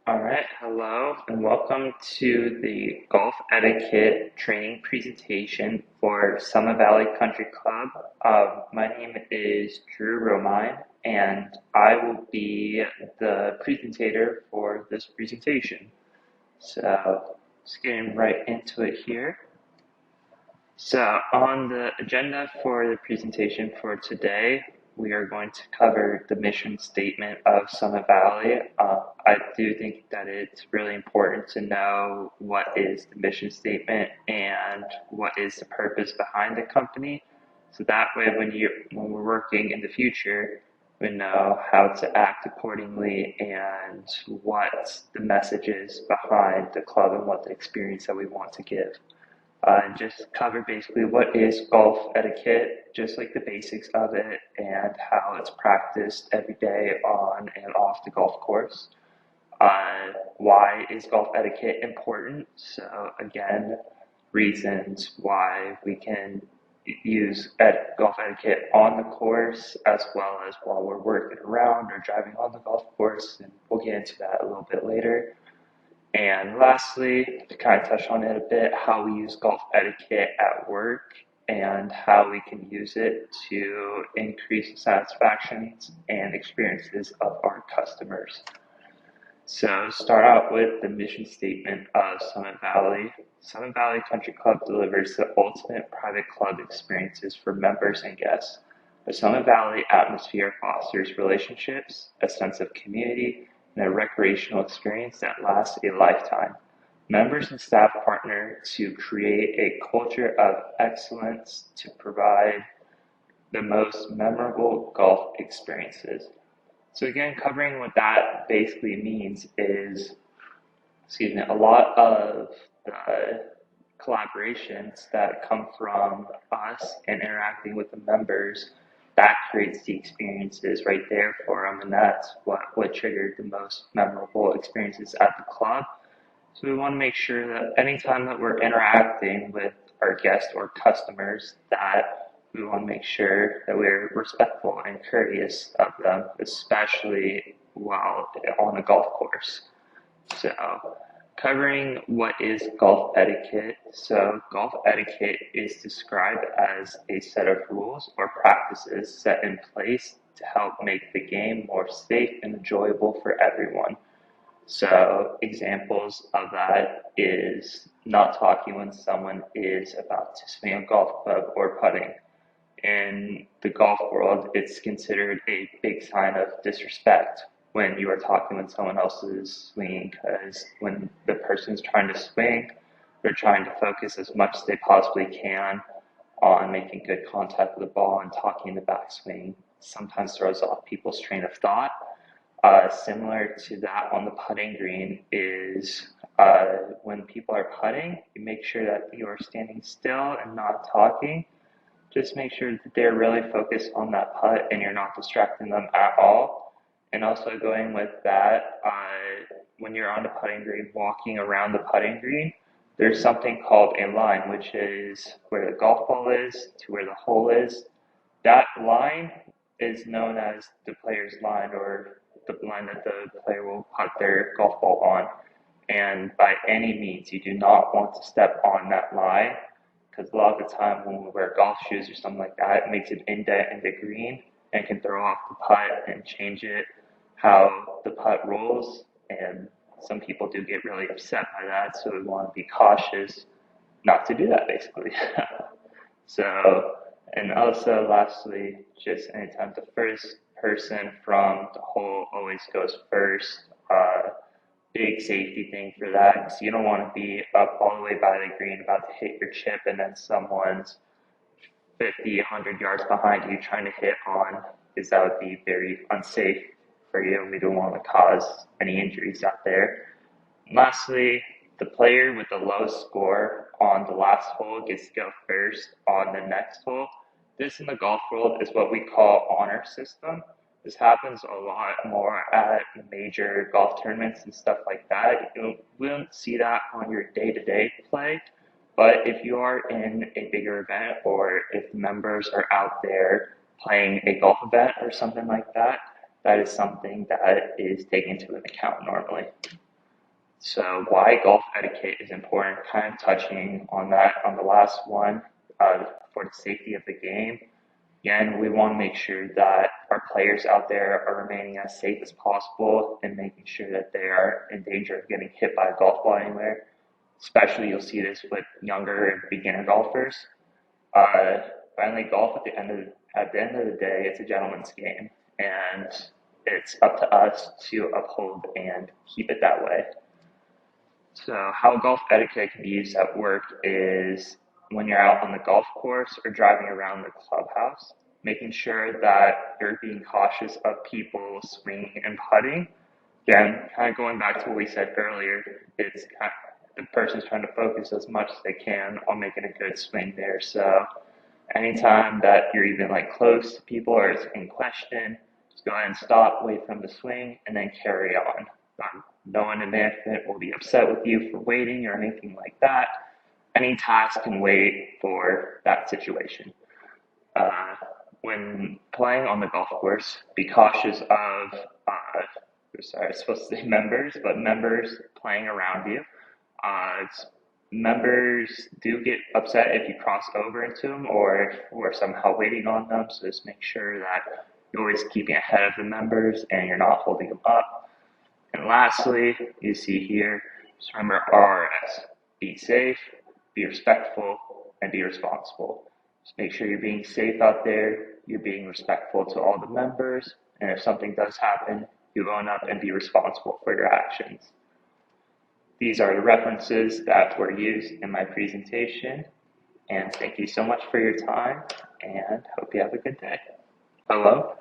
All right, hello, and welcome to the golf etiquette training presentation for Summit Valley Country Club. My name is Drew Romine, and I will be the presentator for this presentation. So, just getting right into it here. So, on the agenda for the presentation for today, we are going to cover the mission statement of Summit Valley. I do think that it's really important to know what is the mission statement and what is the purpose behind the company. So that way, when we're working in the future, we know how to act accordingly and what the message is behind the club and what the experience that we want to give. And just cover basically what is golf etiquette, just like the basics of it, and how it's practiced every day on and off the golf course. Why is golf etiquette important? So, again, reasons why we can use golf etiquette on the course as well as while we're working around or driving on the golf course, and we'll get into that a little bit later. And lastly, to kind of touch on it a bit, how we use golf etiquette at work and how we can use it to increase the satisfactions and experiences of our customers. So, start out with the mission statement of Summit Valley. Summit Valley Country Club delivers the ultimate private club experiences for members and guests. The Summit Valley atmosphere fosters relationships, a sense of community, and a recreational experience that lasts a lifetime. Members and staff partner to create a culture of excellence to provide the most memorable golf experiences. So again, covering what that basically means is, a lot of the collaborations that come from us and interacting with the members, that creates the experiences right there for them, and that's what triggered the most memorable experiences at the club. So we want to make sure that anytime that we're interacting with our guests or customers, that we want to make sure that we're respectful and courteous of them, especially while on a golf course. So, covering what is golf etiquette. So, golf etiquette is described as a set of rules or practices set in place to help make the game more safe and enjoyable for everyone. So, examples of that is not talking when someone is about to swing a golf club or putting. In the golf world, it's considered a big sign of disrespect when you are talking when someone else is swinging, because when the person's trying to swing, they're trying to focus as much as they possibly can on making good contact with the ball, and talking in the backswing sometimes throws off people's train of thought. Similar to that on the putting green is when people are putting, you make sure that you are standing still and not talking. Just make sure that they're really focused on that putt and you're not distracting them at all. And also going with that, when you're on the putting green, walking around the putting green, there's something called a line, which is where the golf ball is to where the hole is. That line is known as the player's line, or the line that the player will putt their golf ball on. And by any means, you do not want to step on that line, because a lot of the time when we wear golf shoes or something like that, it makes an indent in the green and can throw off the putt and change it how the putt rolls. And some people do get really upset by that, so we want to be cautious not to do that basically. So, and also lastly, just anytime the first person from the hole always goes first. Big safety thing for that, because you don't want to be up all the way by the green about to hit your chip and then someone's 50, 100 yards behind you trying to hit on, because that would be very unsafe for you. We don't want to cause any injuries out there. And lastly, the player with the lowest score on the last hole gets to go first on the next hole. This in the golf world is what we call honor system. This happens a lot more at major golf tournaments and stuff like that. We don't see that on your day-to-day play, but if you are in a bigger event or if members are out there playing a golf event or something like that, that is something that is taken into an account normally. So why golf etiquette is important, kind of touching on that on the last one, for the safety of the game. Again, we want to make sure that our players out there are remaining as safe as possible and making sure that they are in danger of getting hit by a golf ball anywhere. Especially, you'll see this with younger beginner golfers. Uh, Finally, golf at the end of the day, it's a gentleman's game, and it's up to us to uphold and keep it that way. So, how golf etiquette can be used at work is when you're out on the golf course or driving around the clubhouse, making sure that you're being cautious of people swinging and putting. Again, kind of going back to what we said earlier, it's kind of, the person's trying to focus as much as they can on making a good swing there. So, anytime that you're even like close to people or it's in question, just go ahead and stop, wait for them to swing, and then carry on. No one in management will be upset with you for waiting or anything like that. Any task can wait for that situation. Uh, when playing on the golf course, be cautious of, sorry, I was supposed to say members, but members playing around you. Uh, Members do get upset if you cross over into them or if we're somehow waiting on them. So just make sure that you're always keeping ahead of the members and you're not holding them up. And lastly, you see here, just remember RRS. Be safe, be respectful, and be responsible. Just make sure you're being safe out there, you're being respectful to all the members, and if something does happen, you own up and be responsible for your actions. These are the references that were used in my presentation, and thank you so much for your time, and hope you have a good day. Hello?